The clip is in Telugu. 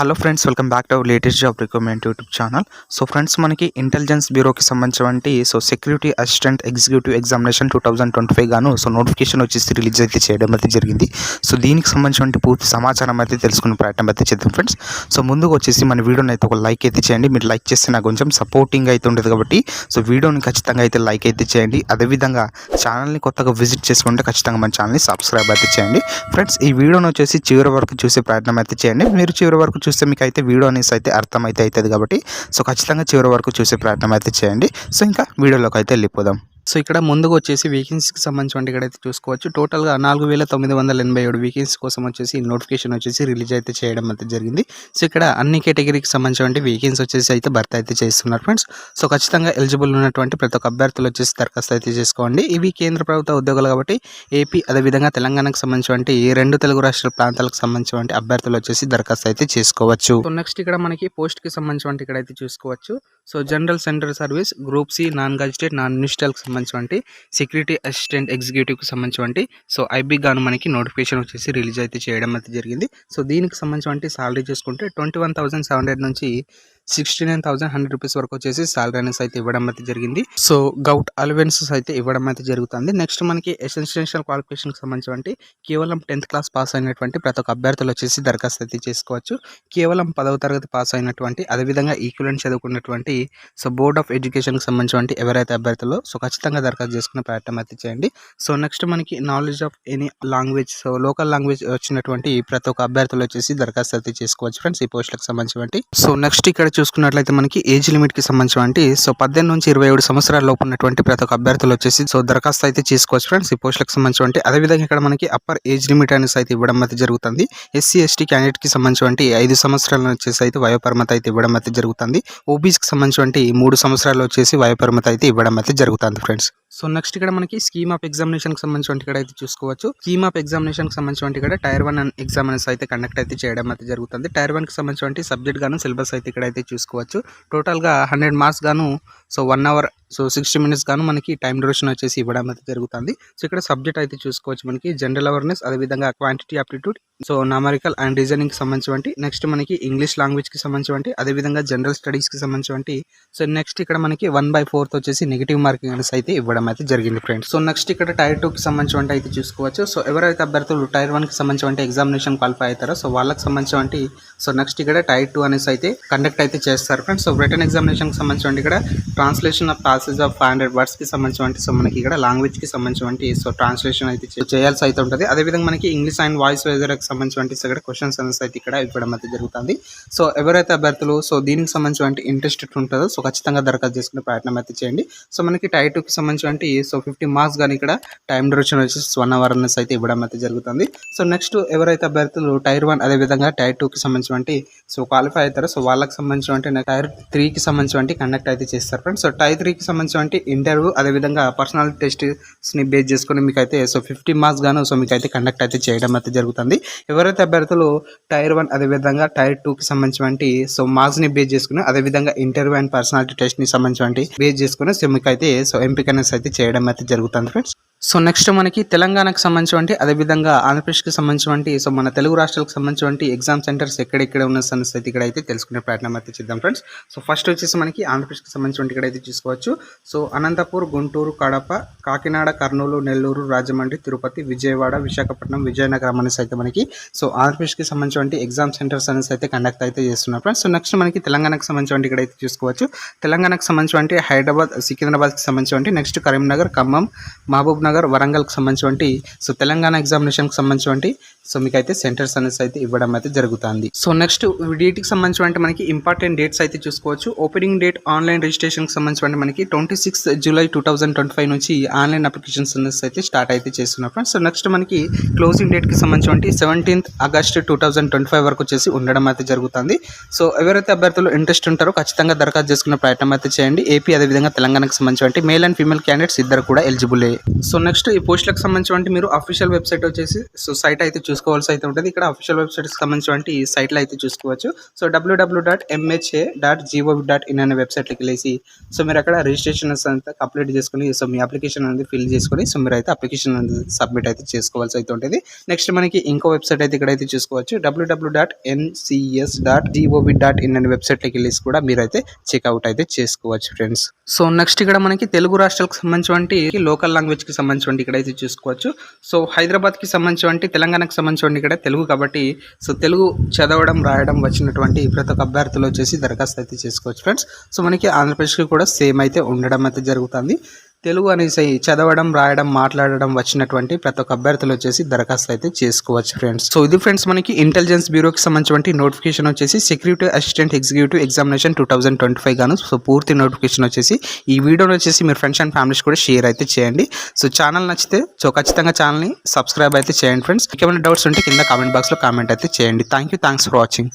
Hello friends, welcome back to our latest job recruitment YouTube channel. So friends, మనకి ఇంటెలిజెన్స్ బ్యూరోకి సంబంధించి సెక్యూరిటీ అసిస్టెంట్ ఎగ్జిక్యూటివ్ ఎగ్జామినేషన్ 2025 గాను నోటిఫికేషన్ వచ్చేసి రిలీజ్ అయితే చేయడం అయితే జరిగింది. సో దీనికి సంబంధించిన పూర్తి సమాచారం అయితే తెలుసుకునే ప్రయత్నం అయితే చేద్దాం ఫ్రెండ్స్. సో ముందుకు వచ్చేసి మన వీడియోని అయితే ఒక లైక్ అయితే చేయండి. మీరు లైక్ చేస్తే నాకు కొంచెం సపోర్టింగ్ అయితే ఉంటుంది కాబట్టి సో వీడియోని ఖచ్చితంగా అయితే లైక్ అయితే చేయండి. అదేవిధంగా ఛానల్ని కొత్తగా విజిట్ చేసుకుంటే ఖచ్చితంగా మన ఛానల్ని సబ్స్క్రైబ్ అయితే చేయండి ఫ్రెండ్స్. ఈ వీడియోని వచ్చేసి చివరి వరకు చూసే ప్రయత్నం అయితే చేయండి. మీరు చివరి వరకు చూస్తే మీకు అయితే వీడియో అనేసి అయితే అర్థమైతే అవుతుంది కాబట్టి సో ఖచ్చితంగా చివరి వరకు చూసే ప్రయత్నం అయితే చేయండి. సో ఇంకా వీడియోలోకి అయితే వెళ్ళిపోదాం. సో ఇక్కడ ముందుకు వచ్చేసి వేకెన్సీకి సంబంధించి ఇక్కడైతే చూసుకోవచ్చు. టోటల్గా 4987 వేకెన్సీ కోసం వచ్చేసి నోటిఫికేషన్ వచ్చేసి రిలీజ్ అయితే చేయడం అయితే జరిగింది. సో ఇక్కడ అన్ని కేటగిరీకి సంబంధించిన వేకెన్సీ వచ్చేసి అయితే భర్తీ అయితే చేస్తున్నారు ఫ్రెండ్స్. సో ఖచ్చితంగా ఎలిజిబుల్ ఉన్నటువంటి ప్రతి ఒక్క అభ్యర్థులు వచ్చేసి దరఖాస్తు అయితే చేసుకోండి. ఇవి కేంద్ర ప్రభుత్వ ఉద్యోగాలు కాబట్టి ఏపీ అదేవిధంగా తెలంగాణకు సంబంధించిన ఈ రెండు తెలుగు రాష్ట్ర ప్రాంతాలకు సంబంధించిన అభ్యర్థులు వచ్చేసి దరఖాస్తు అయితే చేసుకోవచ్చు. సో నెక్స్ట్ ఇక్కడ మనకి పోస్ట్కి సంబంధించిన ఇక్కడైతే చూసుకోవచ్చు. So general central service group C non gazetted non మినిస్టర్కి సంబంధించి సెక్యూరిటీ అసిస్టెంట్ ఎగ్జిక్యూటివ్కి సంబంధించి సో ఐబీ గాను మనకి నోటిఫికేషన్ వచ్చేసి రిలీజ్ అయితే చేయడం అయితే జరిగింది. సో దీనికి సంబంధించి సాలరీ చూసుకుంటే 21,700 నుంచి 69,100 రూపీస్ వరకు వచ్చేసి సాలరీ అనేసి అయితే ఇవ్వడం అయితే జరిగింది. సో గౌట్ అలవెన్సెస్ అయితే ఇవ్వడం అయితే జరుగుతుంది. నెక్స్ట్ మనకి ఎసెన్షియల్ క్వాలిఫికేషన్కి సంబంధించి కేవలం 10th క్లాస్ పాస్ అయినటువంటి ప్రతి ఒక్క అభ్యర్థులు వచ్చేసి దరఖాస్తు అయితే చేసుకోవచ్చు. కేవలం 10వ తరగతి పాస్ అయినటువంటి అదేవిధంగా ఈక్వలెంట్ చదువుకున్నటువంటి సో బోర్డ్ ఆఫ్ ఎడ్యుకేషన్కి సంబంధించి ఎవరైతే అభ్యర్థులు సో ఖచ్చితంగా దరఖాస్తు చేసుకునే ప్రయత్నం అయితే చేయండి. సో నెక్స్ట్ మనకి knowledge of any language so local language వచ్చినటువంటి ప్రతి ఒక్క అభ్యర్థులు వచ్చేసి దరఖాస్తు అయితే చేసుకోవచ్చు ఫ్రెండ్స్ ఈ పోస్టులకు సంబంధించి. సో నెక్స్ట్ ఇక్కడ చూసుకున్నట్లయితే మనకి ఏజ్ లిమిట్ కి సంబంధించి సో 18 నుంచి 27 సంవత్సరాల లోపు ఉన్నటువంటి ప్రతి ఒక్క అభ్యర్థులు వచ్చేసి సో దరఖాస్తు అయితే చేసుకోవచ్చు ఫ్రెండ్స్ ఈ పోస్టులకు సంబంధించి. అదేవిధంగా ఇక్కడ మనకి అప్పర్ ఏజ్ లిమిట్ అనేసి అయితే ఇవ్వడం అయితే జరుగుతుంది. ఎస్సీ ఎస్టీ క్యాండిడేట్ కి సంబంధించి 5 సంవత్సరాల వచ్చేసి అయితే వయోపరిమితి అయితే ఇవ్వడం అయితే జరుగుతుంది. ఓబీసీకి సంబంధించి 3 సంవత్సరాలు వచ్చేసి వయోపరిమితి అయితే ఇవ్వడం అయితే జరుగుతుంది ఫ్రెండ్స్. సో నెక్స్ట్ ఇక్కడ మనకి స్కీమ్ ఆఫ్ ఎగ్జామినేషన్ కి సంబంధించి ఇక్కడ అయితే చూసుకోవచ్చు. స్కీమ్ ఆఫ్ ఎగ్జామినేషన్ కి సంబంధించి ఇక్కడ టైర్ 1 ఎగ్జామ్ అనేసి అయితే కండక్ట్ అయితే చేయడం అయితే జరుగుతుంది. టైర్ 1 కి సంబంధించి సబ్జెక్ట్ గాను సిలబస్ అయితే ఇక్కడ అయితే చూసుకోవచ్చు. టోటల్గా 100 మార్క్స్ గాను సో 1 అవర్ సో 60 మినిట్స్ గాను మనకి టైం డ్యూరేషన్ వచ్చేసి ఇవ్వడం అయితే జరుగుతుంది. సో ఇక్కడ సబ్జెక్ట్ అయితే చూసుకోవచ్చు మనకి జనరల్ అవేర్నెస్ అదేవిధంగా quantity aptitude so numerical and reasoning కి సంబంధించి నెక్స్ట్ మనకి ఇంగ్లీష్ లాంగ్వేజ్ కి సంబంధించి అదేవిధంగా జనరల్ స్టడీస్ కి సంబంధించి సో నెక్స్ట్ ఇక్కడ మనకి 1/4 వచ్చేసి నెగిటివ్ మార్కింగ్ అనేసి అయితే ఇవ్వడం అయితే జరిగింది ఫ్రెండ్స్. సో నెక్స్ట్ ఇక్కడ టైర్ 2 కి సంబంధించి అయితే చూసుకోవచ్చు. సో ఎవరైతే అభ్యర్థులు టైర్ 1 కి సంబంధించి ఎగ్జామినేషన్ క్వాలిఫై అవుతారో సో వాళ్ళకి సంబంధించి సో నెక్స్ట్ ఇక్కడ టైర్ 2 అనేసి అయితే కండక్ట్ అయితే చేస్తారు ఫ్రెండ్స్. సో రిటర్న్ ఎగ్జామినేషన్ కి సంబంధించి ఇక్కడ translation of passage of 500 words కి సంబంధించి సో మనకి ఇక్కడ లాంగ్వేజ్ కి సంబంధించి సో ట్రాన్స్లేషన్ అయితే చేయాల్సి అయితే ఉంటుంది. అదేవిధంగా మనకి ఇంగ్లీష్ అండ్ వాయిస్ ఓవర్ కి సంబంధించి ఇక్కడ క్వశ్చన్స్ అనేసి అయితే ఇక్కడ ఇవ్వడం అయితే జరుగుతుంది. సో ఎవరైతే అభ్యర్థులు సో దీనికి సంబంధించి ఇంట్రెస్టెడ్ ఉంటుందో సో ఖచ్చితంగా దరఖాస్తు చేసుకునే ప్రయత్నం అయితే చేయండి. సో మనకి టైర్ 2 కి సంబంధించి సో 50 మార్క్స్ కానీ ఇక్కడ టైం డ్యూరేషన్ వచ్చేసి 1 అవర్ అనేసి అయితే ఇవ్వడం అయితే జరుగుతుంది. సో నెక్స్ట్ ఎవరైతే అభ్యర్థులు టైర్ 1 అదేవిధంగా టైర్ 2 కి సంబంధించి సో క్వాలిఫై అవుతారో సో వాళ్ళకి సంబంధించి టైర్ 3 కి సంబంధించి కండక్ట్ అయితే చేస్తారు ఫ్రెండ్స్. సో టైర్ 3 కి సంబంధించి ఇంటర్వ్యూ అదేవిధంగా పర్సనాలిటీ టెస్ట్ ని బేస్ చేసుకుని మీకు అయితే సో 50 మార్క్స్ గాను సో మీకు అయితే కండక్ట్ అయితే చేయడం అయితే జరుగుతుంది. ఎవరైతే అభ్యర్థులు టైర్ 1 అదేవిధంగా టైర్ 2 కి సంబంధించి సో మార్క్స్ ని బేస్ చేసుకుని అదేవిధంగా ఇంటర్వ్యూ అండ్ పర్సనాలిటీ టెస్ట్ ని సంబంధించి బేస్ చేసుకుని సో మీకు అయితే సో ఎంపిక అయితే చేయడం అయితే జరుగుతుంది ఫ్రెండ్స్. సో నెక్స్ట్ మనకి తెలంగాణకు సంబంధించి అదేవిధంగా ఆంధ్రప్రదేశ్కి సంబంధించి సో మన తెలుగు రాష్ట్రాలకు సంబంధించి ఎగ్జామ్ సెంటర్స్ ఎక్కడెక్కడ ఉన్న సంస్థ ఇక్కడ అయితే తెలుసుకునే ప్రయత్నం అయితే చేద్దాం ఫ్రెండ్స్. సో ఫస్ట్ వచ్చేసి మనకి ఆంధ్రప్రదేశ్కి సంబంధించి ఇక్కడ అయితే చూసుకోవచ్చు. సో అనంతపూర్, గుంటూరు, కడప, కాకినాడ, కర్నూలు, నెల్లూరు, రాజమండ్రి, తిరుపతి, విజయవాడ, విశాఖపట్నం, విజయనగరం అనేసి అయితే మనకి సో ఆంధ్రప్రదేశ్కి సంబంధించి ఎగ్జామ్ సెంటర్స్ అనేసి అయితే కండక్ట్ అయితే చేస్తున్నారు ఫ్రెండ్స్. సో నెక్స్ట్ మనకి తెలంగాణకు సంబంధించి ఇక్కడ అయితే చూసుకోవచ్చు. తెలంగాణకు సంబంధించి హైదరాబాద్, సికింద్రాబాద్కి సంబంధించి నెక్స్ట్ కరీంనగర్, ఖమ్మం, మహబూబ్ నగర్, వరంగల్కి సంబంధించి సో తెలంగాణ ఎగ్జామినేషన్కి సంబంధించి సో మీకు అయితే సెంటర్స్ అనేసి అయితే ఇవ్వడం అయితే జరుగుతుంది. సో నెక్స్ట్ డేట్కి సంబంధించి మనకి ఇంపార్టెంట్ డేట్స్ అయితే చూసుకోవచ్చు. ఓపెనింగ్ డేట్ ఆన్లైన్ రిజిస్ట్రేషన్కి సంబంధించి మనకి 26 జూలై 2025 నుంచి ఆన్లైన్ అప్లికేషన్స్ అనేసి అయితే స్టార్ట్ అయితే చేస్తున్నారు ఫ్రెండ్స్. సో నెక్స్ట్ మనకి క్లోజింగ్ డేట్కి సంబంధించి 17th ఆగస్ట్ 2025 వరకు వచ్చేసి ఉండడం అయితే జరుగుతుంది. సో ఎవరైతే అభ్యర్థులు ఇంట్రెస్ట్ ఉంటారో ఖచ్చితంగా దరఖాస్తు చేసుకునే ప్రయత్నం అయితే చేయండి. ఏపీ అదేవిధంగా తెలంగాణకు సంబంధించి మేల్ అండ్ ఫీమేల్ క్యాండిడేట్స్ ఇద్దరు కూడా ఎలిజిబుల్. సో నెక్స్ట్ ఈ పోస్టులకు సంబంధించి మీరు అఫీషియల్ వెబ్సైట్ వచ్చేసి సైట్ అయితే చూసుకోవాల్సి అయితే ఉంటుంది. ఇక్కడ అఫీషియల్ వెబ్సైట్కి సంబంధించి సైట్లో అయితే చూసుకోవచ్చు. సో www.mha.gov.in అనే వెబ్సైట్కి వెళ్ళేసి మీరు అక్కడ రిజిస్ట్రేషన్ అంతా కంప్లీట్ చేసుకుని మీ అప్లికేషన్ అనేది ఫిల్ చేసుకుని మీరు అయితే అప్లికేషన్ అనేది సబ్మిట్ అయితే చేసుకోవాల్సి అయితే ఉంటుంది. నెక్స్ట్ మనకి ఇంకో వెబ్సైట్ అయితే ఇక్కడైతే చూసుకోవచ్చు. www.ncs.gov.in అనే వెబ్సైట్కి వెళ్ళేసి కూడా మీరైతే చెక్అవుట్ అయితే చేసుకోవచ్చు ఫ్రెండ్స్. సో నెక్స్ట్ ఇక్కడ మనకి తెలుగు రాష్ట్రాలకు సంబంధించి లోకల్ లాంగ్వేజ్ కి సంబంధించి ఇక్కడైతే చూసుకోవచ్చు. సో హైదరాబాద్ కి సంబంధించి తెలంగాణకు సంబంధించి ఇక్కడ తెలుగు కాబట్టి తెలుగు చదవడం రాయడం వచ్చినటువంటి ప్రతి ఒక్క అభ్యర్థులు వచ్చేసి దరఖాస్తు అయితే చేసుకోవచ్చు ఫ్రెండ్స్. సో మనకి ఆంధ్రప్రదేశ్కి కూడా సేమ్ అయితే ఉండడం అయితే జరుగుతుంది. తెలుగు అనేసి చదవడం రాయడం మాట్లాడడం వచ్చినటువంటి ప్రతి ఒక్క అభ్యర్థులు వచ్చేసి దరఖాస్తు అయితే చేసుకోవచ్చు ఫ్రెండ్స్. సో ఇది ఫ్రెండ్స్ మనకి ఇంటెలిజెన్స్ బ్యూరోకి సంబంధించి నోటిఫికేషన్ వచ్చేసి సెక్యూరిటీ అసిస్టెంట్ ఎగ్జిక్యూటివ్ ఎగ్జామినేషన్ 2025 గాను. సో పూర్తి నోటిఫికేషన్ వచ్చేసి ఈ వీడియోలో వచ్చేసి మీరు ఫ్రెండ్స్ అండ్ ఫ్యామిలీస్ కూడా షేర్ అయితే చేయండి. సో ఛానల్ నచ్చితే ఖచ్చితంగా ఛానల్ని సబ్స్క్రైబ్ అయితే చేయండి ఫ్రెండ్స్. ఏమైనా డౌట్స్ ఉంటే కింద కామెంట్ బాక్స్లో కామెంట్ అయితే చేయండి. Thanks for watching.